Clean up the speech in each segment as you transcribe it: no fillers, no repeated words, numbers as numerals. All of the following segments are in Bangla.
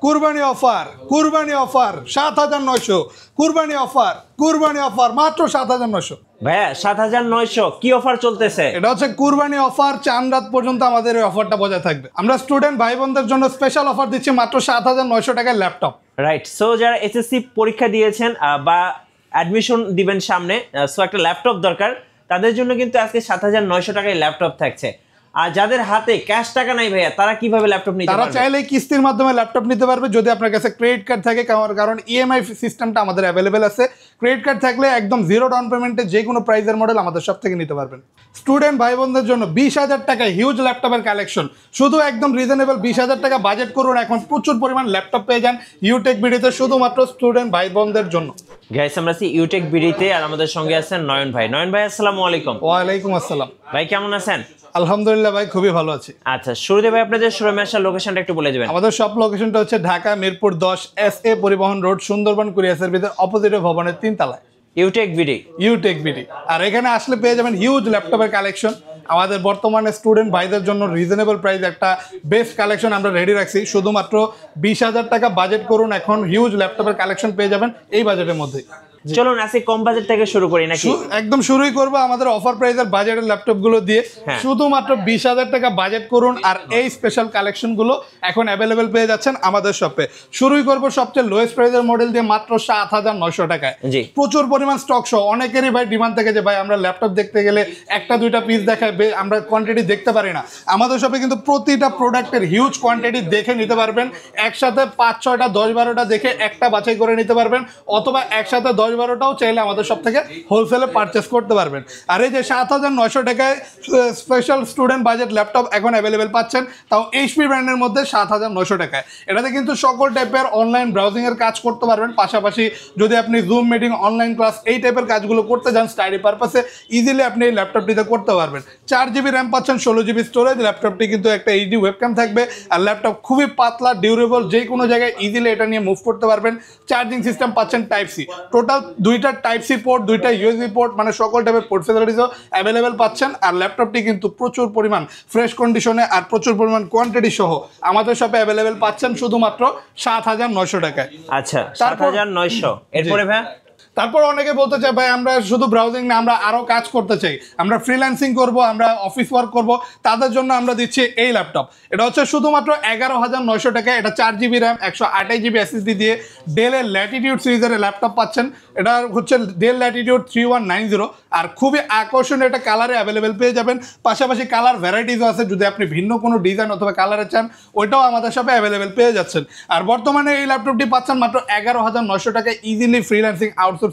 কুরবানি অফার 7900, কুরবানি অফার মাত্র 7900। ভাইয়া 7900 কি অফার চলতেছে? এটা হচ্ছে কুরবানি অফার, চাঁদ রাত পর্যন্ত আমাদের এই অফারটা বজায় থাকবে। আমরা স্টুডেন্ট ভাই বোনদের জন্য স্পেশাল অফার দিচ্ছি মাত্র 7900 টাকায় ল্যাপটপ। রাইট, সো যারা এসএসসি পরীক্ষা দিয়েছেন বা অ্যাডমিশন দিবেন সামনে, সো একটা ল্যাপটপ দরকার, তাদের জন্য কিন্তু আজকে 7900 টাকায় ল্যাপটপ থাকছে। আর যাদের হাতে ক্যাশ টাকা নাই ভাইয়া, তারা কিভাবে ল্যাপটপ নিতে পারবে? তারা চাইলে কিস্তির মাধ্যমে ল্যাপটপ নিতে পারবে যদি আপনার কাছে ক্রেডিট কার্ড থাকে, কারণ ইএমআই সিস্টেমটা আমাদের অ্যাভেলেবেল আছে। ক্রেডিট কার্ড থাকলে একদম জিরো ডাউন পেমেন্টে যে কোনো প্রাইজের মডেল আমাদের সব থেকে নিতে পারবেন। স্টুডেন্ট ভাই বোনদের জন্য 20,000 টাকায় হিউজ ল্যাপটপের কালেকশন, শুধু একদম রিজনেবল 20,000 টাকা বাজেট করুন, এখন প্রচুর পরিমাণ ল্যাপটপ পেয়ে যান ইউটেক বিডিতে, শুধুমাত্র স্টুডেন্ট ভাই বোনদের জন্য। গাইস, আমরা আছি ইউটেক বিডিতে, আর আমাদের সঙ্গে আছেন নয়ন ভাই। নয়ন ভাই, আসসালামু আলাইকুম। ওয়ালাইকুম আসসালাম। ভাই কেমন আছেন? আলহামদুলিল্লাহ ভাই, খুবই ভালো আছি। আচ্ছা, শুরুতে ভাই আপনাদের শোরুমে আসার লোকেশনটা একটু বলে দিবেন। আমাদের সব লোকেশনটা হচ্ছে ঢাকা মিরপুর 10 SA পরিবহন রোড, সুন্দরবন কুরিয়ার সার্ভিসের অপোজিটে ভবনের 3 তলায় ইউটেক বিডি। আর এখানে আসলে পেয়ে যাবেন হিউজ ল্যাপটপের কালেকশন। আমাদের বর্তমানে স্টুডেন্ট ভাইদের জন্য রিজনেবল প্রাইস একটা বেস্ট কালেকশন আমরা রেডি রাখছি। শুধুমাত্র 20,000 টাকা বাজেট করুন, এখন হিউজ ল্যাপটপের কালেকশন পেয়ে যাবেন এই বাজেটের মধ্যে। চলুন আজকে কম বাজেট থেকে শুরু করি নাকি? একদম শুরুই করবো আমাদের অফার প্রাইসের বাজেটের ল্যাপটপ গুলো দিয়ে। শুধুমাত্র 20,000 টাকা বাজেট করুন, আর এই স্পেশাল কালেকশন গুলো এখন অ্যাভেলেবেল পেয়ে যাচ্ছেন আমাদের শপে। শুরুই করবো সবচেয়ে লোয়েস্ট প্রাইসের মডেল দিয়ে মাত্র 7,900 টাকায়। প্রচুর পরিমাণ স্টক সহ, অনেকেরই ভাই ডিমান্ড থাকে যে ভাই আমরা ল্যাপটপ দেখতে গেলে একটা দুইটা পিস দেখায়, আমরা কোয়ান্টিটি দেখতে পারি না। আমাদের শপে কিন্তু প্রতিটা প্রোডাক্টের হিউজ কোয়ান্টিটি দেখে নিতে পারবেন। একসাথে 5-6টা 10-12টা দেখে একটা বাছাই করে নিতে পারবেন, অথবা একসাথে 10-12টাও চাইলে আমাদের সব থেকে হোলসেলে পারচেস করতে পারবেন। আর এই যে 7,900 টাকায় স্পেশাল স্টুডেন্ট বাজেট ল্যাপটপ এখন অ্যাভেলেবেল পাচ্ছেন, তাও এইচপি ব্র্যান্ডের মধ্যে 7,900 টাকায়। এটাতে কিন্তু সকল টাইপের অনলাইন ব্রাউজিং এর কাজ করতে পারবেন। পাশাপাশি যদি আপনি জুম মিটিং, অনলাইন ক্লাস এই টাইপের কাজগুলো করতে যান স্টাডি পারপাসে, ইজিলি আপনি এই ল্যাপটপটিতে করতে পারবেন। 4GB র্যাম পাচ্ছেন, 16GB স্টোরেজ। ল্যাপটপটি কিন্তু একটা এইচডি ওয়েবক্যাম থাকবে, আর ল্যাপটপ খুবই পাতলা, ডিউরেবল, যে কোনো জায়গায় ইজিলি এটা নিয়ে মুভ করতে পারবেন। চার্জিং সিস্টেম পাচ্ছেন টাইপ সি, টোটাল 2টা টাইপ সি পোর্ট, 2টা ইউএসবি পোর্ট, মানে সকল টাইপের পোর্ট ফেসিলিটিসও অ্যাভেলেবেল পাচ্ছেন। আর ল্যাপটপটি কিন্তু প্রচুর পরিমাণ ফ্রেশ কন্ডিশনে আর প্রচুর পরিমাণ কোয়ান্টিটি সহ আমাদের শপে অ্যাভেলেবেল পাচ্ছেন শুধুমাত্র 7,900 টাকায়। আচ্ছা, 7,900। এরপরে ভাই তারপর অনেকে বলতে চায় ভাই আমরা শুধু ব্রাউজিং না, আমরা আরও কাজ করতে চাই, আমরা ফ্রিল্যান্সিং করব, আমরা অফিস ওয়ার্ক করব, তাদের জন্য আমরা দিচ্ছি এই ল্যাপটপ। এটা হচ্ছে শুধুমাত্র 11,900 টাকা। এটা 4GB র্যাম, 128GB SSD দিয়ে ডেলের ল্যাটিটিউড সিরিজের ল্যাপটপ পাচ্ছেন। এটা হচ্ছে ডেল ল্যাটিটিউড 3190, আর খুবই আকর্ষণীয় একটা কালারে অ্যাভেলেবেল পেয়ে যাবেন। পাশাপাশি কালার ভ্যারাইটিসও আছে, যদি আপনি ভিন্ন কোনো ডিজাইন অথবা কালারে চান ওইটাও আমাদের সাথে অ্যাভেলেবেল পেয়ে যাচ্ছেন। আর বর্তমানে এই ল্যাপটপটি পাচ্ছেন মাত্র 11,900 টাকায়। ইজিলি ফ্রিল্যান্সিং, আউটসোর্সিং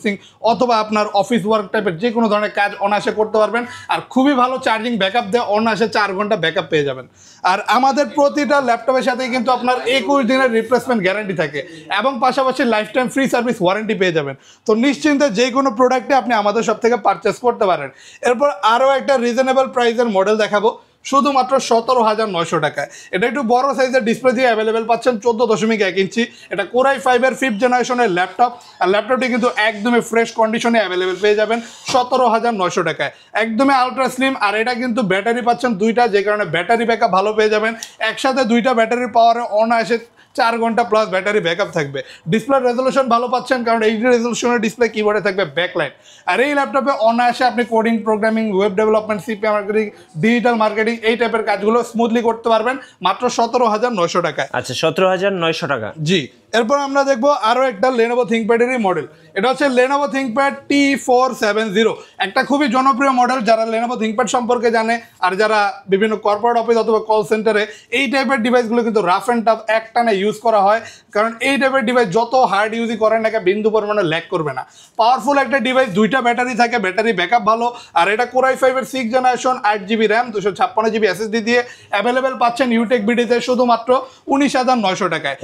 অথবা আপনার অফিস ওয়ার্ক টাইপের যে কোনো ধরনের কাজ অনায়াসে করতে পারবেন। আর খুবই ভালো চার্জিং ব্যাকআপ দেয়, অনায়াসে 4 ঘন্টা ব্যাকআপ পেয়ে যাবেন। আর আমাদের প্রতিটা ল্যাপটপের সাথে কিন্তু আপনার 21 দিনের রিপ্লেসমেন্ট গ্যারান্টি থাকে, এবং পাশাপাশি life time free service warranty পেয়ে যাবেন। তো নিশ্চিন্তে যে কোনো প্রোডাক্টে আপনি আমাদের সব থেকে পারচেস করতে পারেন। এরপর আরও একটা রিজনেবল প্রাইসের মডেল দেখাবো শুধুমাত্র 17,900 টাকায়। এটা একটু বড় সাইজের ডিসপ্লে দিয়ে অ্যাভেলেবেল পাচ্ছেন, 14.1 ইঞ্চি। এটা কোরাই 5-এর 5th জেনারেশনের ল্যাপটপ। আর ল্যাপটপটি কিন্তু একদমই ফ্রেশ কন্ডিশনে অ্যাভেলেবেল পেয়ে যাবেন 17,900 টাকায়, একদমই আলট্রা স্লিম। আর এটা কিন্তু ব্যাটারি পাচ্ছেন 2টা, যে কারণে ব্যাটারি ব্যাকআপ ভালো পেয়ে যাবেন। একসাথে 2টা ব্যাটারির পাওয়ারে অনায়াসে 4 ঘন্টা প্লাস ব্যাটারি ব্যাকআপ থাকবে। ডিসপ্লে রেজলিউশন ভালো পাচ্ছেন, কারণ এইচডি রেজলিউশনের ডিসপ্লে, কিবোর্ডে থাকবে ব্যাকলাইট। আর এই ল্যাপটপে অনায়াসে আপনি coding, programming, web development, CP marketing, digital marketing এই টাইপের কাজগুলো স্মুথলি করতে পারবেন মাত্র 17,900 টাকায়। আচ্ছা, 17,900 টাকা। জি। এরপর আমরা দেখবো আরও একটা লেনোভো থিংকপ্যাডেরই মডেল। এটা হচ্ছে লেনোভো থিংকপ্যাড T470, একটা খুবই জনপ্রিয় মডেল। যারা লেনোভো থিংকপ্যাড সম্পর্কে জানে, আর যারা বিভিন্ন কর্পোরেট অফিস অথবা কল সেন্টারে এই টাইপের ডিভাইসগুলো কিন্তু রাফ অ্যান্ড টাফ একটানে ইউজ করা হয়, কারণ এই টাইপের ডিভাইস যত হার্ড ইউজই করেন না, বিন্দু পরিমাণে ল্যাগ করবে না। পাওয়ারফুল একটা ডিভাইস, 2টা ব্যাটারি থাকে, ব্যাটারি ব্যাকআপ ভালো। আর এটা কোরাই 5-এর 6th generation, 8GB RAM, 256GB SSD দিয়ে অ্যাভেলেবেল পাচ্ছেন ইউটেক বিডিতে শুধুমাত্র 19,900 টাকায়।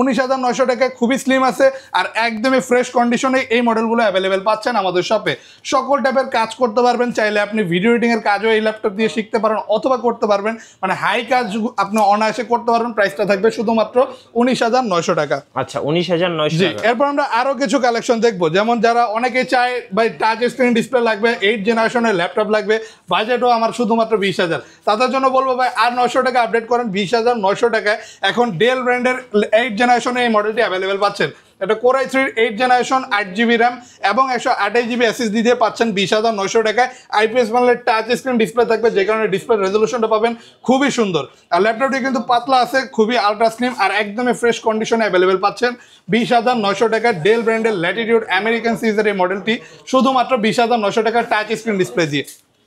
19,900 টাকায় খুবই স্লিম আছে আর একদমই ফ্রেশ কন্ডিশনে এই মডেলগুলো অ্যাভেলেবেল পাচ্ছেন আমাদের শপে। সকল টাইপের কাজ করতে পারবেন, চাইলে আপনি ভিডিও এডিটিং এর কাজও এই ল্যাপটপ দিয়ে শিখতে পারেন অথবা করতে পারবেন, মানে হাই কাজ আপনি অনায়াসে করতে পারবেন। প্রাইসটা থাকবে শুধুমাত্র 19,900 টাকা। আচ্ছা 19,900 টাকা। এরপর আমরা আরো কিছু কালেকশন দেখবো, যেমন যারা অনেকে চায় ভাই টাচ স্ক্রিন ডিসপ্লে লাগবে, 8 জেনারেশনের ল্যাপটপ লাগবে, বাজেটও আমার শুধুমাত্র 20,000, তাদের জন্য বলবো ভাই আর 900 টাকা আপডেট করেন। 20,900 টাকায় এখন ডেল ব্র্যান্ডের 8 জেনারেশনের এই মডেলটি অ্যাভেলেবেল পাচ্ছেন। এটা Core i3 8 generation 8GB RAM এবং 128GB SSD দিয়ে পাচ্ছেন 20,900 টাকায়। IPS প্যানেলের টাচ স্ক্রিন ডিসপ্লে থাকবে, যে কারণে ডিসপ্লে রেজলিউশনটা পাবেন খুবই সুন্দর। আর ল্যাপটপটি কিন্তু পাতলা আছে, খুবই আলট্রা স্লিম আর একদমই ফ্রেশ কন্ডিশনে অ্যাভেলেবেল পাচ্ছেন 20,900 টাকায়। ডেল ব্র্যান্ডের ল্যাটিটিউড আমেরিকান সিরিজের এই মডেলটি শুধুমাত্র 20,900 টাকার টাচ স্ক্রিন ডিসপ্লে দিয়ে।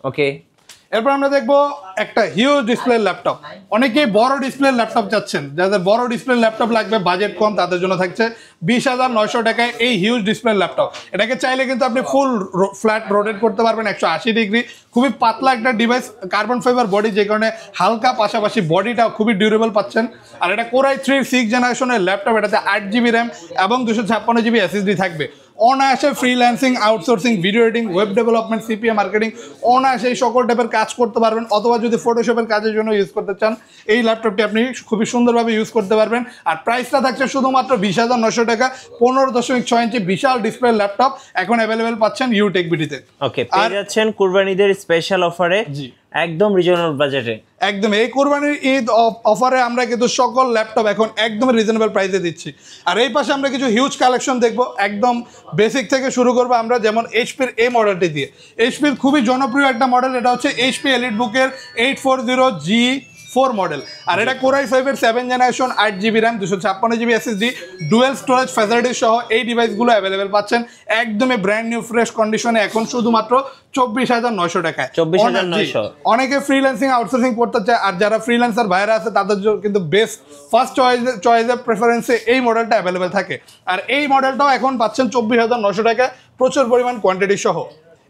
ওকে, এরপর আমরা দেখবো একটা হিউজ ডিসপ্লে ল্যাপটপ। অনেকেই বড় ডিসপ্লে ল্যাপটপ চাচ্ছেন, যাদের বড় ডিসপ্লে ল্যাপটপ লাগবে, বাজেট কম, তাদের জন্য থাকছে 20,900 টাকায় এই হিউজ ডিসপ্লে ল্যাপটপ। এটাকে চাইলে কিন্তু আপনি ফুল ফ্ল্যাট রোটেট করতে পারবেন 180 ডিগ্রি। খুবই পাতলা একটা ডিভাইস, কার্বন ফাইবার বডি, যে কারণে হালকা, পাশাপাশি বডিটা খুবই ডিউরেবল পাচ্ছেন। আর এটা Core i3 6 জেনারেশনের ল্যাপটপ, এটাতে 8GB র্যাম এবং 256GB SSD থাকবে। অনায়াসে freelancing, outsourcing, video editing, web development, CPA marketing, অনায়াসে এই সকল টাইপের কাজ করতে পারবেন। অথবা যদি ফটোশপের কাজের জন্য ইউজ করতে চান, এই ল্যাপটপটি আপনি খুবই সুন্দরভাবে ইউজ করতে পারবেন। আর প্রাইসটা থাকছে শুধুমাত্র 20,900 টাকা। 15.6 ইঞ্চি বিশাল ডিসপ্লে ল্যাপটপ এখন অ্যাভেলেবেল পাচ্ছেন ইউটেক বিডিতে। ওকে, পেয়ে যাচ্ছেন কুরবানিদের স্পেশাল অফারে, জি একদম রিজনেবল বাজেটে। একদম এই কোরবানির ঈদ অফারে আমরা কিন্তু সকল ল্যাপটপ এখন একদম রিজনেবল প্রাইসে দিচ্ছি। আর এই পাশে আমরা কিছু হিউজ কালেকশন দেখবো, একদম বেসিক থেকে শুরু করবো আমরা, যেমন এইচপির এই মডেলটি দিয়ে। এইচপির খুবই জনপ্রিয় একটা মডেল, এটা হচ্ছে এইচপি এলিটবুকের 840G4 মডেল। আর এটা Core i5 এর 7 generation 8GB RAM 256GB SSD dual storage facility সহ এই ডিভাইসগুলো অ্যাভেলেবেল পাচ্ছেন একদমই ব্র্যান্ড নিউ ফ্রেশ কন্ডিশনে এখন শুধুমাত্র 24,900 টাকায়। 24,900। অনেকে ফ্রিল্যান্সিং, আউটসোর্সিং করতে চায়, আর যারা ফ্রিল্যান্সার ভাইরা আছে তাদের জন্য কিন্তু বেস্ট ফার্স্ট চয়েসের প্রেফারেন্সে এই মডেলটা অ্যাভেলেবেল থাকে। আর এই মডেলটাও এখন পাচ্ছেন 24,900 টাকায়, প্রচুর পরিমাণ কোয়ান্টিটি সহ।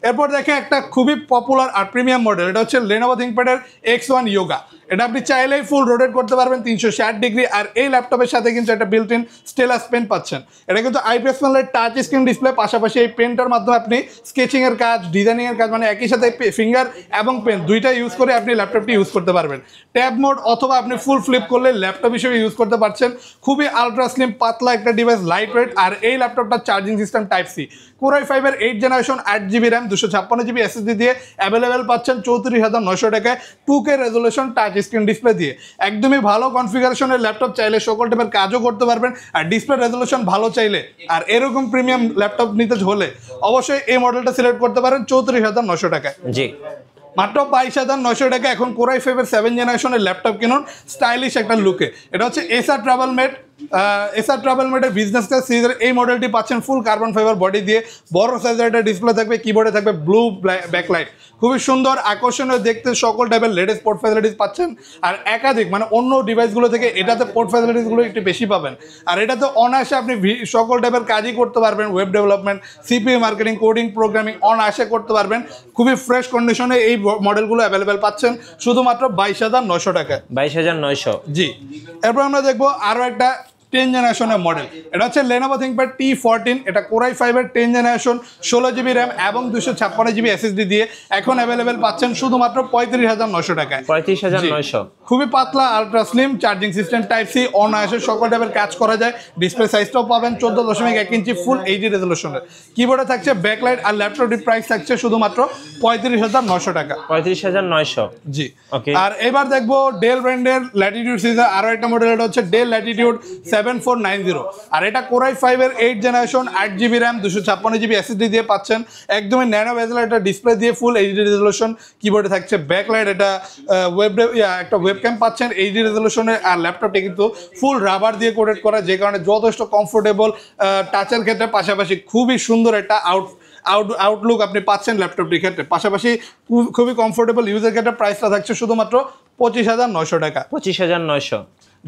এরপর দেখে একটা খুবই পপুলার আর প্রিমিয়াম মডেল, এটা হচ্ছে Lenovo ThinkPad-এর X1 Yoga। এটা আপনি চাইলেই ফুল রোটেট করতে পারবেন 360 ডিগ্রি। আর এই ল্যাপটপের সাথে কিন্তু একটা বিল্ট ইন স্টেলাস পেন পাচ্ছেন। এটা কিন্তু IPS প্যানেলের টাচ স্ক্রিন ডিসপ্লে, পাশাপাশি এই পেনটার মাধ্যমে আপনি স্কেচিংয়ের কাজ, ডিজাইনিংয়ের কাজ, মানে একই সাথে ফিঙ্গার এবং পেন দুইটা ইউজ করে আপনি ল্যাপটপটি ইউজ করতে পারবেন। ট্যাব মোড অথবা আপনি ফুল ফ্লিপ করলে ল্যাপটপ হিসেবে ইউজ করতে পারছেন। খুবই আলট্রা স্লিম, পাতলা একটা ডিভাইস, লাইট ওয়েট। আর এই ল্যাপটপটার charging system Type-C। Core i5 এর 8 generation 8GB RAM 256GB SSD দিয়ে অ্যাভেলেবেল পাচ্ছেন 34,900 টাকায় 2K resolution touch screen display দিয়ে। একদমই ভালো কনফিগারেশনের ল্যাপটপ, চাইলে সকল টাইপের কাজও করতে পারবেন। আর ডিসপ্লে রেজলিউশন ভালো চাইলে আর এরকম প্রিমিয়াম ল্যাপটপ নিতে হলে অবশ্যই এই মডেলটা সিলেক্ট করতে পারেন 34,900 টাকায়। জি, মাত্র 22,900 টাকা এখন Core i5 এর 7 জেনারেশনের ল্যাপটপ কিনুন স্টাইলিশ একটা লুকে। এটা হচ্ছে এসার ট্রাভেলমেটের বিজনেস ক্লাস সিরিজের এই মডেলটি পাচ্ছেন ফুল কার্বন ফাইবার বডি দিয়ে, বড় সাইজের একটা ডিসপ্লে থাকবে, কিবোর্ডে থাকবে ব্লু ব্যাকলাইট, খুবই সুন্দর আকর্ষণীয় দেখতে, সকল টাইপের লেটেস্ট পোর্ট ফ্যাসিলিটিস পাচ্ছেন। আর একাধিক, মানে অন্য ডিভাইসগুলো থেকে এটাতে পোর্ট ফ্যাসিলিটিসগুলো একটু বেশি পাবেন। আর এটাতে অনায়াসে আপনি সকল টাইপের কাজই করতে পারবেন, web development, CPA marketing, coding, programming অনায়াসে করতে পারবেন। খুবই ফ্রেশ কন্ডিশনে এই মডেলগুলো অ্যাভেলেবেল পাচ্ছেন শুধুমাত্র 22,900 টাকায়। 22,900। জি, এরপর আমরা দেখবো আরও একটা 10 জেনারেশনের মডেল। এটা হচ্ছে Lenovo ThinkPad T14। এটা Core i5 এর 10 জেনারেশন 16GB র্যাম এবং 256GB SSD দিয়ে এখন অ্যাভেলেবেল পাচ্ছেন শুধুমাত্র 35,900 টাকায়। 35,900। খুবই পাতলা, ultra slim, charging system Type-C, অনায়াসে সকল টাইপের কাজ করা যায়। ডিসপ্লে সাইজটাও পাবেন 14.1 ইঞ্চি ফুল HD রেজলিউশনের। কিবোর্ডে থাকছে ব্যাকলাইট আর ল্যাপটপটির প্রাইস থাকছে শুধুমাত্র 35,900 টাকা। 35,900। জি, ওকে। আর এবার দেখবো ডেল ব্র্যান্ডের ল্যাটিটিউড সিরিজের আরো একটা মডেল, এটা হচ্ছে ডেল ল্যাটিটিউড 7490। আর এটা Core i5 এর 8 generation 8GB RAM 256GB SSD দিয়ে পাচ্ছেন একদমই ন্যানো বেজেল একটা ডিসপ্লে দিয়ে ফুল HD রেজলিউশন। কিবোর্ডে থাকছে ব্যাকলাইট, এটা একটা ওয়েবক্যাম পাচ্ছেন HD রেজলিউশনের। আর ল্যাপটপটি কিন্তু ফুল রাবার দিয়ে কোটেড করা, যে কারণে যথেষ্ট কমফোর্টেবল টাচের ক্ষেত্রে, পাশাপাশি খুবই সুন্দর একটা আউটলুক আপনি পাচ্ছেন ল্যাপটপটির ক্ষেত্রে, পাশাপাশি খুবই কমফোর্টেবল ইউজের ক্ষেত্রে। প্রাইসটা থাকছে শুধুমাত্র 25,900 টাকা। 25,900।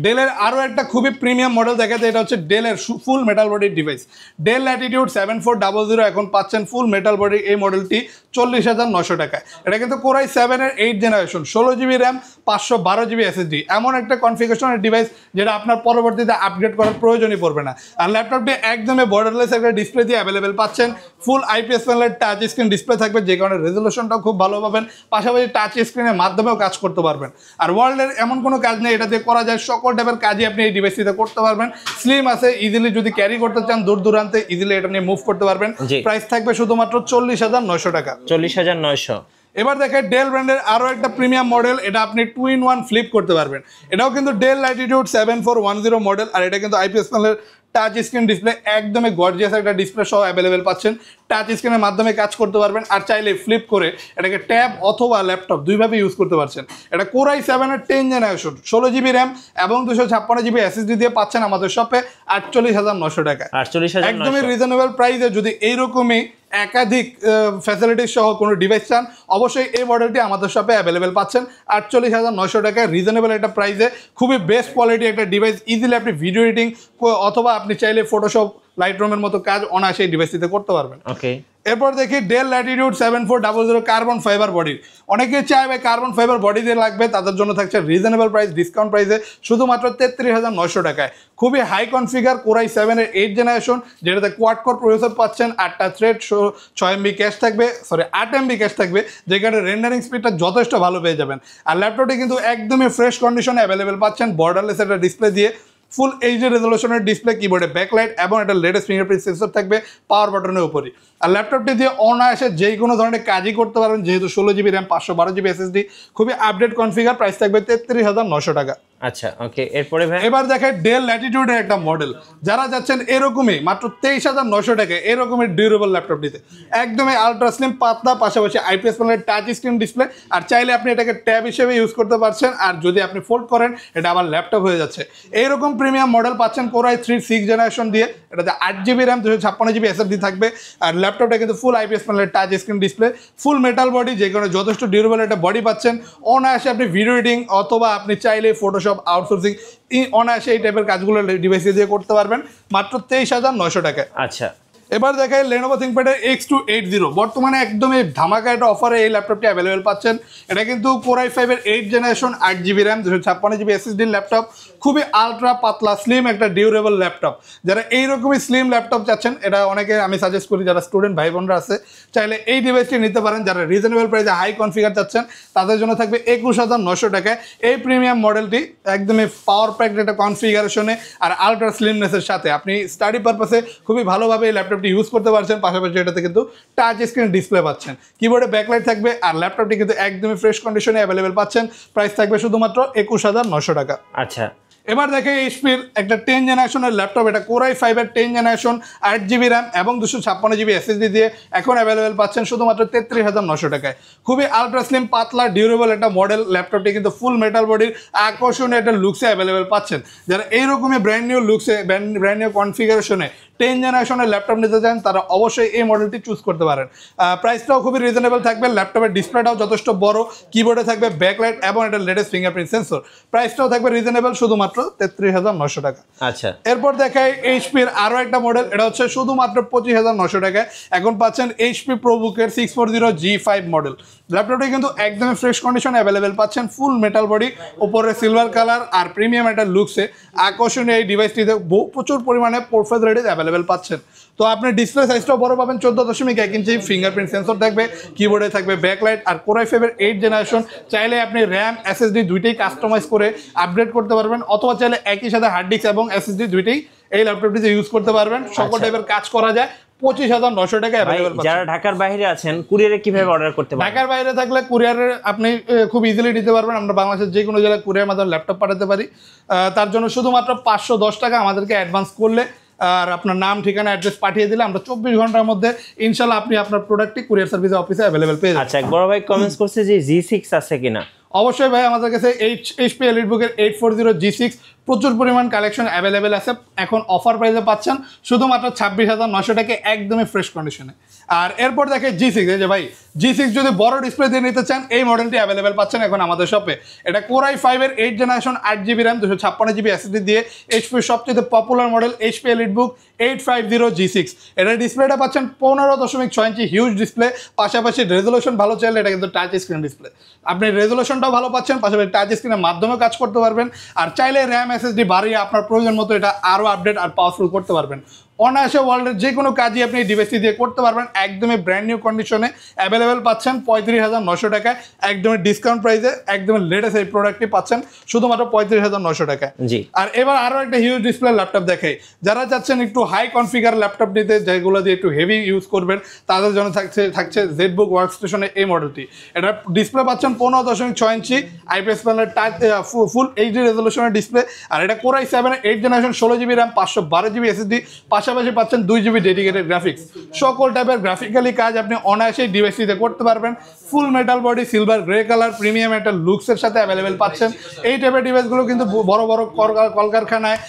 ডেলের আরও একটা খুবই প্রিমিয়াম মডেল দেখাতে, এটা হচ্ছে ডেলের ফুল মেটাল বডির ডিভাইস। ডেল ল্যাটিটিউড 7400 এখন পাচ্ছেন ফুল মেটাল বডির এই মডেলটি 40,900 টাকায়। এটা কিন্তু কোরাই 7-এর 8 generation, 16GB RAM, 512GB SSD, এমন একটা কনফিগারেশনের ডিভাইস যেটা আপনার পরবর্তীতে আপগ্রেড করার প্রয়োজনই পড়বে না। আর ল্যাপটপটি একদমই বর্ডারলেস একটা ডিসপ্লে দিয়ে অ্যাভেলেবেল পাচ্ছেন। ফুল IPS প্যানেলের টাচ স্ক্রিন ডিসপ্লে থাকবে, যে কারণে রেজলিউশনটাও খুব ভালো পাবেন, পাশাপাশি টাচ স্ক্রিনের মাধ্যমেও কাজ করতে পারবেন। আর ওয়ার্ল্ডের এমন কোনো কাজ নেই এটা দিয়ে করা যায়, সকল টাইপের কাজই আপনি এই ডিভাইসটিতে করতে পারবেন। স্লিম আছে, ইজিলি যদি ক্যারি করতে চান দূর দূরান্তে ইজিলি এটা নিয়ে মুভ করতে পারবেন। প্রাইস থাকবে শুধুমাত্র 40,900 টাকা। 40,900। এবার দেখেন ডেল ব্র্যান্ডের আরও একটা প্রিমিয়াম মডেল, এটা আপনি 2-in-1 ফ্লিপ করতে পারবেন। এটাও কিন্তু ডেল ল্যাটিটিউড 7410 মডেল, আর এটা কিন্তু IPS প্যানেলের টাচ স্ক্রিন ডিসপ্লে, একদমই গর্জিয়াস একটা ডিসপ্লে সহ অ্যাভেলেবেল পাচ্ছেন। টাচ স্ক্রিনের মাধ্যমে কাজ করতে পারবেন, আর চাইলে ফ্লিপ করে এটাকে ট্যাব অথবা ল্যাপটপ দুইভাবে ইউজ করতে পারছেন। এটা কোরাই 7-এর 10 জেনারেশন, 16GB র্যাম এবং 256GB SSD দিয়ে পাচ্ছেন আমাদের শপে 48,900 টাকা। 48,900 একদমই রিজনেবল প্রাইসে যদি এইরকমই একাধিক ফ্যাসিলিটিস সহ কোনো ডিভাইস চান, অবশ্যই এই মডেলটি আমাদের শপে অ্যাভেলেবেল পাচ্ছেন 48,900 টাকায়। রিজনেবল একটা প্রাইসে খুবই বেস্ট কোয়ালিটি একটা ডিভাইস, ইজিলি আপনি ভিডিও এডিটিং অথবা আপনি চাইলে ফটোশপ, লাইটরুমের মতো কাজ অনায়াসে এই ডিভাইসটিতে করতে পারবেন। ওকে, এরপর দেখি del Latitude 7400 carbon fibre body. অনেকে চাইবে কার্বন ফাইবার বডি দিয়ে লাগবে, তাদের জন্য থাকছে রিজনেবল প্রাইস, ডিসকাউন্ট প্রাইসে শুধুমাত্র 33,900 টাকায়। খুবই হাই কনফিগার কোরাই 7-এর 8 জেনারেশন, যেটাতে কোয়াড কোর প্রসেসর পাচ্ছেন, 8টা থ্রেড, 6 MB ক্যাশ থাকবে, 8 MB ক্যাশ থাকবে, যেখানে রেন্ডারিং স্পিডটা যথেষ্ট ভালো পেয়ে যাবেন। আর ল্যাপটপটি কিন্তু একদমই ফ্রেশ কন্ডিশনে অ্যাভেলেবেল পাচ্ছেন, বর্ডারলেস একটা ডিসপ্লে দিয়ে, ফুল HD রেজলিউশনের ডিসপ্লে, কিবোর্ডে ব্যাকলাইট এবং একটা লেটেস্ট ফিঙ্গারপ্রিন্ট সেন্সর থাকবে পাওয়ার বাটনের উপরই। আর ল্যাপটপটি দিয়ে অনায়াসে যে কোনো ধরনের কাজই করতে পারবেন, যেহেতু 16GB র্যাম, 512GB SSD, খুবই আপডেট কনফিগার। প্রাইস থাকবে 33,900 টাকা। আচ্ছা, ওকে, এরপরে ভাই এবার দেখেন ডেল ল্যাটিটিউডের একটা মডেল, যারা যাচ্ছেন এরকমই মাত্র 23,900 টাকা এরকমের ডিউরেবল ল্যাপটপ নিতে, একদমই আলট্রা স্লিম, পাতলা, পাশাপাশি IPS প্যানেলের টাচ স্ক্রিন ডিসপ্লে, আর চাইলে আপনি এটাকে ট্যাব হিসেবে ইউজ করতে পারছেন, আর যদি আপনি ফোল্ড করেন এটা আবার ল্যাপটপ হয়ে যাচ্ছে। এইরকম প্রিমিয়াম মডেল পাচ্ছেন কোরাই 3 6 জেনারেশন দিয়ে, এটাতে 8GB র্যাম, 256GB SSD থাকবে। আর ল্যাপটপটা কিন্তু ফুল IPS প্যানেলের টাচ স্ক্রিন ডিসপ্লে, ফুল মেটাল বডি, যে কারণে যথেষ্ট ডিউরেবল একটা বডি পাচ্ছেন। অনায়াসে আপনি ভিডিও এডিটিং অথবা আপনি চাইলে ফটোশপ, আউটসোর্সিং অনায়াসে এই টাইপের কাজগুলো ডিভাইস দিয়ে করতে পারবেন মাত্র 23,900 টাকায়। আচ্ছা, এবার দেখাই Lenovo ThinkPad-এর X280, বর্তমানে একদমই ধামাকা একটা অফারে এই ল্যাপটপটি অ্যাভেলেবেল পাচ্ছেন। এটা কিন্তু কোরাই 5-এর 8 generation, 8GB RAM, 256GB SSD laptop, খুবই আলট্রা পাতলা স্লিম একটা ডিউরেবল ল্যাপটপ। যারা এইরকমই স্লিম ল্যাপটপ চাচ্ছেন, এটা অনেকে আমি সাজেস্ট করি, যারা স্টুডেন্ট ভাই বোনরা আছে চাইলে এই ডিভাইসটি নিতে পারেন। যারা রিজনেবল প্রাইসে হাই কনফিগার চাচ্ছেন তাদের জন্য থাকবে 21,900 টাকায় এই প্রিমিয়াম মডেলটি, একদমই পাওয়ার প্যাকড একটা কনফিগারেশনে আর আলট্রা স্লিমনেসের সাথে আপনি স্টাডি পারপাসে খুবই ভালোভাবে এই ল্যাপটপটি ইউজ করতে পারছেন। পাশাপাশি এটাতে কিন্তু টাচ স্ক্রিন ডিসপ্লে পাচ্ছেন, কিবোর্ডে ব্যাকলাইট থাকবে, আর ল্যাপটপটি কিন্তু একদমই ফ্রেশ কন্ডিশনে অ্যাভেলেবেল পাচ্ছেন। প্রাইস থাকবে শুধুমাত্র 21,900 টাকা। আচ্ছা, এবার দেখে এইচপির একটা 10 জেনারেশনের ল্যাপটপ, এটা কোরাই 5-এর 10 জেনারেশন, 8GB র্যাম এবং 256GB SSD দিয়ে এখন অ্যাভেলেবেল পাচ্ছেন শুধুমাত্র 33,900 টাকায়। খুবই আলট্রা স্লিম, পাতলা, ডিউরেবল একটা মডেল। ল্যাপটপটি কিন্তু ফুল মেটাল বডির আকর্ষণীয় একটা লুকসে অ্যাভেলেবেল পাচ্ছেন। যারা এইরকমই ব্র্যান্ড নিউ লুকসে, ব্র্যান্ড নিউ কনফিগারেশনে 10 জেনারেশনের ল্যাপটপ নিতে চান, তারা অবশ্যই এই মডেলটি চুজ করতে পারেন। প্রাইসটাও খুবই রিজনেবল থাকবে, ল্যাপটপের ডিসপ্লেটাও যথেষ্ট বড়, কিবোর্ডে থাকবে ব্যাকলাইট এবং এটা লেটেস্ট ফিঙ্গারপ্রিন্ট সেন্সর। প্রাইসটাও থাকবে রিজনেবল, শুধুমাত্র 33,900 টাকা। আচ্ছা, এরপর দেখাই এইচপির আরও একটা মডেল, এটা হচ্ছে শুধুমাত্র 25,900 টাকায় এখন পাচ্ছেন এইচপি প্রোবুকের 640G5 মডেল। ল্যাপটপটি কিন্তু একদমই ফ্রেশ কন্ডিশনে অ্যাভেলেবেল পাচ্ছেন, ফুল মেটাল বডি, উপরে সিলভার কালার আর প্রিমিয়াম একটা লুকসে আকর্ষণীয় এই ডিভাইসটিতে প্রচুর পরিমাণে পোর্ট ফ্যাসিলিটিস অ্যাভেলেবেল পাচ্ছেন। তো আপনি ডিসপ্লে সাইজটাও বড় পাবেন, 14.1 ইঞ্চি, ফিঙ্গারপ্রিন্ট সেন্সর থাকবে, কিবোর্ডে থাকবে ব্যাকলাইট। আর কোরাই 5-এর 8 জেনারেশন, চাইলে আপনি র্যাম SSD দুইটাই কাস্টমাইজ করে আপগ্রেড করতে পারবেন, অথবা চাইলে একই সাথে হার্ড ডিস্ক এবং SSD দুইটাই এই ল্যাপটপটিতে ইউজ করতে পারবেন। সকল টাইপের কাজ করা যায়। 25,900 টাকা অ্যাভেলেবল। যারা ঢাকার বাইরে আছেন কুরিয়ারে কিভাবে অর্ডার করতে পারবেন? ঢাকার বাইরে থাকলে কুরিয়ারে আপনি খুব ইজিলি নিতে পারবেন। আমরা বাংলাদেশের যে কোনো জেলায় কুরিয়ার মাধ্যমে ল্যাপটপ পাঠাতে পারি। তার জন্য শুধুমাত্র 510 টাকা আমাদেরকে অ্যাডভান্স করলে আর আপনার নাম, ঠিকানা, অ্যাড্রেস পাঠিয়ে দিলে আমরা 24 ঘন্টার মধ্যে ইনশাল্লাহ আপনি আপনার প্রোডাক্টটি কুরিয়ার সার্ভিসে অফিসে অ্যাভেলেবেল পেয়ে যাবেন। আচ্ছা, এক বড় ভাই কমেন্টস করছে যে G6 আছে কিনা? অবশ্যই ভাই, আমাদের কাছে HP EliteBook-এর 840G6 প্রচুর পরিমাণ কালেকশন অ্যাভেলেবেল আছে। এখন অফার প্রাইসে পাচ্ছেন শুধুমাত্র 26,900 টাকা, একদমই ফ্রেশ কন্ডিশনে। আর এরপর দেখে G6, এই যে ভাই G6 যদি বড় ডিসপ্লে দিয়ে নিতে চান এই মডেলটি অ্যাভেলেবেল পাচ্ছেন এখন আমাদের শপে। এটা Core i5 এর 8 generation 8GB RAM 256GB SSD দিয়ে এইচপি সবচেয়ে popular model HP EliteBook 850 G6। এটা ডিসপ্লেটা পাচ্ছেন 15.6 ইঞ্চি হিউজ ডিসপ্লে, পাশাপাশি রেজোলিউশন ভালো চাইলে এটা কিন্তু টাচ স্ক্রিন ডিসপ্লে। আপনি রেজোলিউশনটাও ভালো পাচ্ছেন, পাশাপাশি টাচ স্ক্রিনের মাধ্যমেও কাজ করতে পারবেন। আর চাইলে র্যাম SSD বাড়িয়ে আপনার প্রয়োজন মতো এটা আরও আপডেট আর পাওয়ারফুল করতে পারবেন। অনায়াসে ওয়ার্ল্ডের যে কোনো কাজই আপনি এই ডিভাইসটি দিয়ে করতে পারবেন। একদমই ব্র্যান্ড নিউ কন্ডিশনে অ্যাভেলেবেল পাচ্ছেন 35,900 টাকায়, একদমই ডিসকাউন্ট প্রাইসে একদমই লেটেস্ট এই প্রোডাক্টটি পাচ্ছেন শুধুমাত্র 35,900 টাকায়। জি, আর এবার আরও একটা হিউজ ডিসপ্লে ল্যাপটপ দেখাই। যারা চাচ্ছেন একটু হাই কনফিগার ল্যাপটপ নিতে, যেগুলো দিয়ে একটু হেভি ইউজ করবেন, তাদের জন্য থাকছে ZBook ওয়ার্কস্টেশনের এই মডেলটি। এটা ডিসপ্লে পাচ্ছেন 15.6 ইঞ্চি আইপিএস প্যানেলের টাচ ফুল এইচডি রেজলিউশনের ডিসপ্লে। আর এটা Core i7 8 generation 16GB RAM 512GB SSD, পাশাপাশি পাচ্ছেন 2GB ডেডিকেটেড গ্রাফিক্স। সকল টাইপের গ্রাফিক্যালি কাজ আপনি অনায়াসেই ডিভাইসটিতে করতে পারবেন। ফুল metal body, silver grey colour, premium একটা লুকসের সাথে অ্যাভেলেবেল পাচ্ছেন। এই টাইপের ডিভাইসগুলো কিন্তু বড় বড় কলকারখানায়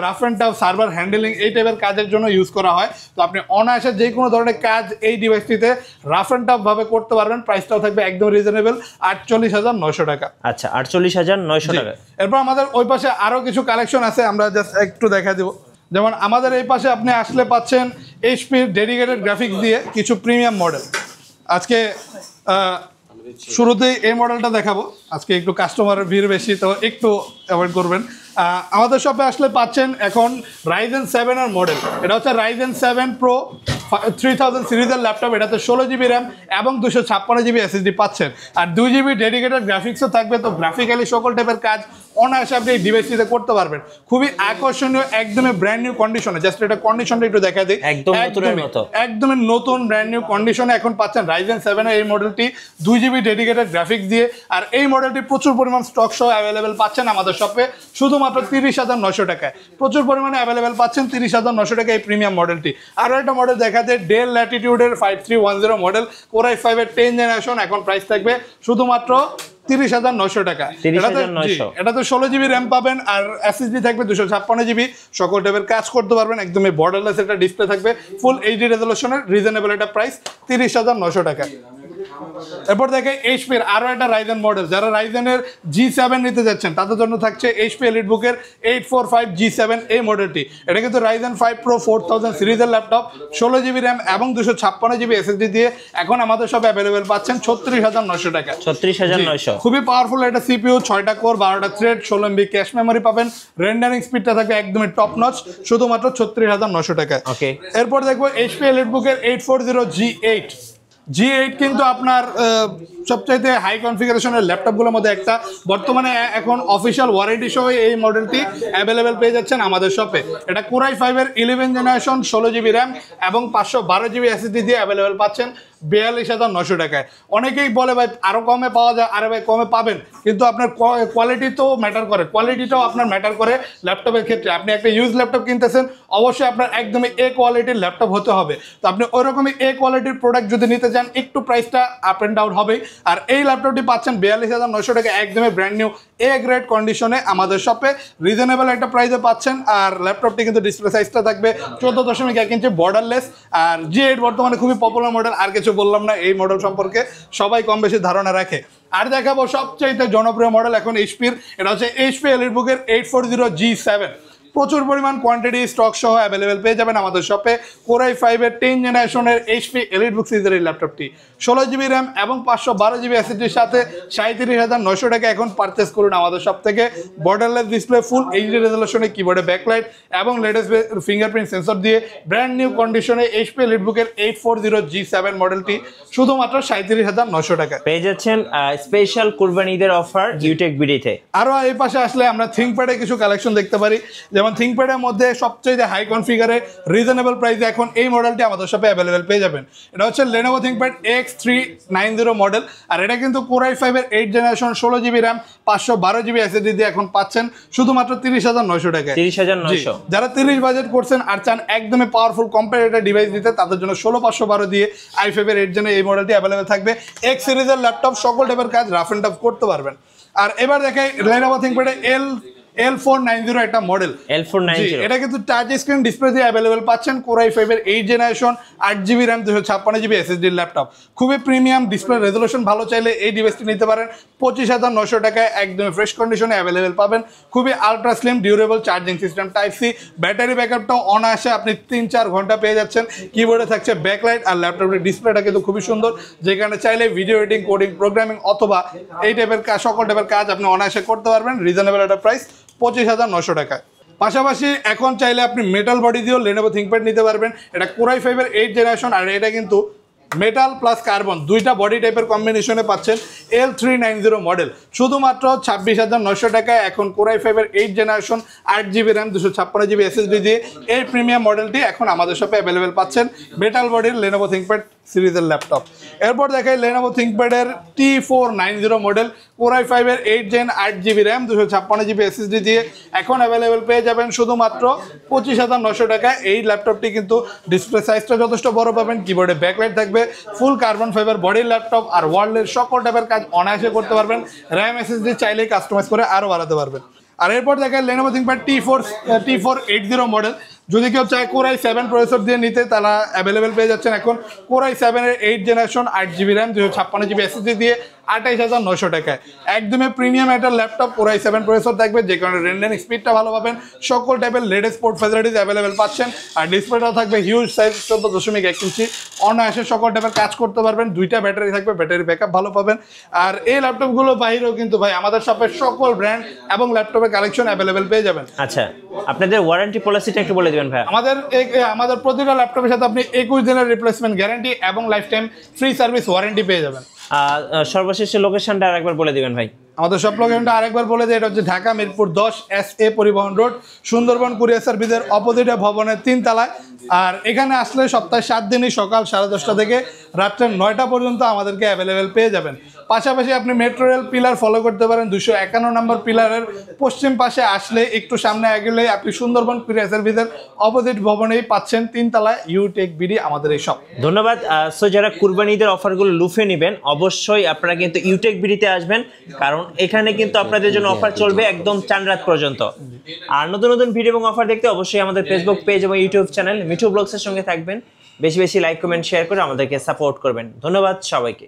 rough and tough server handling এই টাইপের কাজের জন্য ইউজ করা হয়। তো আপনি অনায়াসে যে কোনো ধরনের কাজ এই ডিভাইসটিতে রাফ অ্যান্ড টাফ ভাবে করতে পারবেন। প্রাইসটাও থাকবে একদম রিজনেবল 48,900 টাকা। আচ্ছা, 48,900 টাকা। এরপর আমাদের ওই পাশে আরও কিছু কালেকশন আছে, আমরা জাস্ট একটু দেখা দেবো। যেমন আমাদের এই পাশে আপনি আসলে পাচ্ছেন এইচপির ডেডিকেটেড গ্রাফিক্স দিয়ে কিছু প্রিমিয়াম মডেল। আজকে শুরুতেই এই মডেলটা দেখাবো। আজকে একটু কাস্টমারের ভিড় বেশি, তো একটু অ্যাভয়েড করবেন। আমাদের শপে আসলে পাচ্ছেন এখন Ryzen 7 এর মডেল। এটা হচ্ছে Ryzen 7 Pro 3000 সিরিজের ল্যাপটপ। এটাতে 16GB RAM এবং 256GB SSD পাচ্ছেন। আর 2GB ডেডিকেটেড গ্রাফিক্সও থাকবে। তো গ্রাফিক্যালি সকল টাইপের কাজ অনায়াসে আপনি এই ডিভাইসটিতে করতে পারবেন। খুবই আকর্ষণীয়, একদমই ব্র্যান্ড নিউ কন্ডিশনে। জাস্ট এটা কন্ডিশনটা একটু দেখা দিই। একদমই নতুন ব্র্যান্ড নিউ কন্ডিশনে এখন পাচ্ছেন Ryzen 7 এর এই মডেলটি 2GB ডেডিকেটেড গ্রাফিক্স দিয়ে। আর এই মডেলটি প্রচুর পরিমাণ স্টক সহ অ্যাভেলেবেল পাচ্ছেন আমাদের শপে শুধুমাত্র 30,900 টাকায়। প্রচুর পরিমাণে অ্যাভেলেবেল পাচ্ছেন 30,900 টাকায় এই প্রিমিয়াম মডেলটি। আরও একটা মডেল দেখা যায় ডেল ল্যাটিটিউডের 5310 মডেল Core i5 এর 10 জেনারেশন। এখন প্রাইস থাকবে শুধুমাত্র 30,900 টাকা। এটাতে 16GB RAM পাবেন আর SSD থাকবে 256GB। সকল টাইপের কাজ করতে পারবেন, একদমই বর্ডারলেস একটা ডিসপ্লে থাকবে, ফুল এইচডি রেজলিউশনের, রিজনেবল একটা প্রাইস 30,900 টাকা। এরপর দেখে এইচপির আরও একটা রাইজেন মডেল। যারা রাইজেনের G7 নিতে যাচ্ছেন তাদের জন্য থাকছে এইচপি EliteBook-এর 845 G7 এই মডেলটি। এটা কিন্তু Ryzen 5 Pro 4000 সিরিজের ল্যাপটপ, 16GB RAM এবং 256GB SSD দিয়ে এখন আমাদের সব অ্যাভেলেবেল পাচ্ছেন 36,900 টাকা। 36,900। খুবই পাওয়ারফুল একটা CPU, 6টা কোর, 12টা থ্রেড, 16MB ক্যাশ মেমোরি পাবেন। রেন্ডারিং স্পিডটা থাকবে একদমই টপ নচ, শুধুমাত্র 36,900 টাকায়। এরপর দেখবো এইচপি EliteBook-এর 840 G8 কিন্তু আপনার সবচাইতে হাই কনফিগারেশনের ল্যাপটপগুলোর মধ্যে একটা। বর্তমানে এখন অফিসিয়াল ওয়ারেন্টি সহ এই মডেলটি অ্যাভেলেবেল পেয়ে যাচ্ছেন আমাদের শপে। এটা Core i5 এর 11 জেনারেশন 16GB RAM এবং 512GB SSD দিয়ে অ্যাভেলেবেল পাচ্ছেন 42,900 টাকায়। অনেকেই বলে ভাই আরও কমে পাওয়া যায়, আরে ভাই কমে পাবেন, কিন্তু আপনার কোয়ালিটি তো ম্যাটার করে, কোয়ালিটিটাও আপনার ম্যাটার করে ল্যাপটপের ক্ষেত্রে। আপনি একটা ইউজ ল্যাপটপ কিনতেছেন, অবশ্যই আপনার একদমই এ কোয়ালিটির ল্যাপটপ হতে হবে। তো আপনি ওইরকমই এ কোয়ালিটির প্রোডাক্ট যদি নিতে চান, একটু প্রাইসটা আপ অ্যান্ড ডাউন হবেই। আর এই ল্যাপটপটি পাচ্ছেন 42,900 টাকা, একদমই ব্র্যান্ড নিউ এ গ্রেড কন্ডিশনে আমাদের শপে রিজনেবল একটা প্রাইসে পাচ্ছেন। আর ল্যাপটপটি কিন্তু ডিসপ্লে সাইজটা থাকবে 14.1 ইঞ্চি বর্ডারলেস। আর G8 বর্তমানে খুবই পপুলার মডেল, আর কিছু বললাম না, এই মডেল সম্পর্কে সবাই কম বেশি ধারণা রাখে। আর দেখাবো সবচেয়ে জনপ্রিয় মডেল এখন এইচপির। এটা হচ্ছে এইচপি EliteBook-এর 840 G7। প্রচুর পরিমাণ কোয়ান্টিটি স্টক সহ অ্যাভেলেবেল পেয়ে যাবেন আমাদের শপে। Core i5 এর 10 জেনারেশনের এইচপি EliteBook সিরিজের এই ল্যাপটপটি 16GB RAM এবং 512GB SSDর সাথে 37,900 টাকা এখন পারচেস করুন আমাদের শপ থেকে। বর্ডারলেস ডিসপ্লে, ফুল এইচডি রেজলিউশনে, কিবোর্ডে ব্যাকলাইট এবং লেটেস্ট ফিঙ্গারপ্রিন্ট সেন্সর দিয়ে ব্র্যান্ড নিউ কন্ডিশনে এইচপি EliteBook-এর 840 G7 মডেলটি শুধুমাত্র 37,900 টাকা পেয়ে যাচ্ছেন স্পেশাল কুরবানি ঈদের অফার ইউটেক বিডিতে। আরও এই পাশে আসলে আমরা ThinkPad-এ কিছু কালেকশন দেখতে পারি। যেমন ThinkPad-এর মধ্যে সবচেয়ে হাই কনফিগারে রিজনেবল প্রাইসে এখন এই মডেলটি আমাদের শপে অ্যাভেলেবেল পেয়ে যাবেন। এটা হচ্ছে Lenovo ThinkPad X390 মডেল। আর এটা কিন্তু Core i5 এর 8 generation 16GB RAM 512GB SSD দিয়ে এখন পাচ্ছেন শুধুমাত্র 30,900 টাকায়। 30,900। যারা 30 বাজেট করছেন আর চান একদমই পাওয়ারফুল কম্পিউটার ডিভাইস দিতে, তাদের জন্য 16,512 দিয়ে i5 এর 8 জেনের এই মডেলটি অ্যাভেলেবেল থাকবে। X সিরিজের ল্যাপটপ, সকল টাইপের কাজ রাফ অ্যান্ড টাফ করতে পারবেন। আর এবার দেখাই Lenovo ThinkPad L490 একটা মডেল, L490 এটা কিন্তু টাচ স্ক্রিন ডিসপ্লে দিয়ে অ্যাভেলেবেল পাচ্ছেন। Core i5 এর 8 generation 8GB RAM 256GB SSD laptop, খুবই প্রিমিয়াম, ডিসপ্লে রেজোলিউশন ভালো চাইলে এই ডিভাইসটি নিতে পারেন। 25,900 টাকায় একদম ফ্রেশ কন্ডিশনে অ্যাভেলেবেল পাবেন। খুবই ultra slim durable charging system type C, battery ব্যাকআপটাও অনায়াসে আপনি 3-4 ঘন্টা পেয়ে যাচ্ছেন। কিবোর্ডে থাকছে ব্যাকলাইট আর ল্যাপটপের ডিসপ্লেটা কিন্তু খুবই সুন্দর, যেখানে চাইলে ভিডিও এডিটিং, কোডিং, প্রোগ্রামিং অথবা এই টাইপের কাজ, সকল টাইপের কাজ আপনি অনায়াসে করতে পারবেন। রিজনেবল একটা প্রাইস 25,900 টাকায়। পাশাপাশি এখন চাইলে আপনি মেটাল বডি দিয়েও Lenovo ThinkPad নিতে পারবেন। এটা Core i5 এর 8 জেনারেশন, আর এটা কিন্তু মেটাল প্লাস কার্বন দুইটা বডি টাইপের কম্বিনেশনে পাচ্ছেন। L390 মডেল, শুধুমাত্র 26,900 টাকায় এখন Core i5 এর 8 generation 8GB RAM 256GB SSD দিয়ে এই প্রিমিয়াম মডেলটি এখন আমাদের শপে অ্যাভেলেবেল পাচ্ছেন। মেটাল বডির Lenovo ThinkPad সিরিজের ল্যাপটপ। এরপর দেখাই Lenovo ThinkPad এর T490 মডেল, Core i5 এর 8 Gen 8GB RAM 256GB SSD দিয়ে এখন অ্যাভেলেবেল পেয়ে যাবেন শুধুমাত্র 25,900 টাকায়। এই ল্যাপটপটি কিন্তু ডিসপ্লে সাইজটা যথেষ্ট বড় পাবেন, কিবোর্ডে ব্যাকলাইট থাকবে, ফুল কার্বন ফাইবার বডির ল্যাপটপ, আর ওয়ার্ল্ডের সকল টাইপের কাজ অনায়াসে করতে পারবেন। RAM SSD চাইলেই কাস্টমাইজ করে আরও বাড়াতে পারবেন। আর এরপর দেখায় Lenovo ThinkPad T480 মডেল, যদি কেউ চায় Core i7 প্রসেসর দিয়ে নিতে, তারা অ্যাভেলেবেল পেয়ে যাচ্ছেন এখন Core i7 এর 8 generation 8GB RAM 256GB SSD দিয়ে 28,900 টাকায়। একদমই প্রিমিয়াম একটা ল্যাপটপ, Core i7 প্রসেসর থাকবে, যে কারণে রেন্ডারিং স্পিডটা ভালো পাবেন। সকল টাইপের লেটেস্ট স্পোর্ট ফ্যাসিলিটিস অ্যাভেলেবেল পাচ্ছেন। আর ডিসপ্লেটাও থাকবে হিউজ সাইজ 14.1 ইঞ্চি, অনায়াসে সকল টাইপের কাজ করতে পারবেন। দুইটা ব্যাটারি থাকবে, ব্যাটারি ব্যাকআপ ভালো পাবেন। আর এই ল্যাপটপগুলো বাইরেও কিন্তু ভাই আমাদের শপের সকল ব্র্যান্ড এবং ল্যাপটপের কালেকশন অ্যাভেলেবেল পেয়ে যাবেন। আচ্ছা, আপনাদের ওয়ারেন্টি পলিসিটা একটু বলে দিবেন ভাই। আমাদের প্রতিটা ল্যাপটপের সাথে আপনি 21 দিনের রিপ্লেসমেন্ট গ্যারান্টি এবং life time free service warranty পেয়ে যাবেন। সর্বশেষে লোকেশনটা আরেকবার বলে দিবেন ভাই। আমাদের সব লোকেশনটা আরেকবার বলে দিই, এটা হচ্ছে ঢাকা মিরপুর 10 SA পরিবহন রোড, সুন্দরবন কুরিয়ার সার্ভিসের অপোজিটে ভবনের 3 তলায়। আর এখানে আসলে সপ্তাহে 7 দিনই সকাল 10:30 থেকে রাত্রে 9টা পর্যন্ত আমাদেরকে অ্যাভেলেবেল পেয়ে যাবেন। পাশাপাশি আপনি মেট্রো রেল পিলার ফলো করতে পারেন। 251 নম্বর পিলারের পশ্চিম পাশে আসলে একটু সামনে এগোলে আপনি সুন্দরবন কুরিয়ার সার্ভিসের অপোজিট ভবনেই পাচ্ছেন 3 তলায় ইউটেক বিডি আমাদের এই শপ। ধন্যবাদ। সো যারা কুরবানি ঈদের অফারগুলো লুফে নেবেন, অবশ্যই আপনারা কিন্তু ইউটেক বিডিতে আসবেন, কারণ এখানে কিন্তু আপনাদের জন্য অফার চলবে একদম চান রাত পর্যন্ত। আর নতুন নতুন ভিডিও এবং অফার দেখতে অবশ্যই আমাদের ফেসবুক পেজ এবং ইউটিউব চ্যানেল মিঠু ব্লগসের সঙ্গে থাকবেন। বেশি বেশি লাইক, কমেন্ট, শেয়ার করে আমাদেরকে সাপোর্ট করবেন। ধন্যবাদ সবাইকে।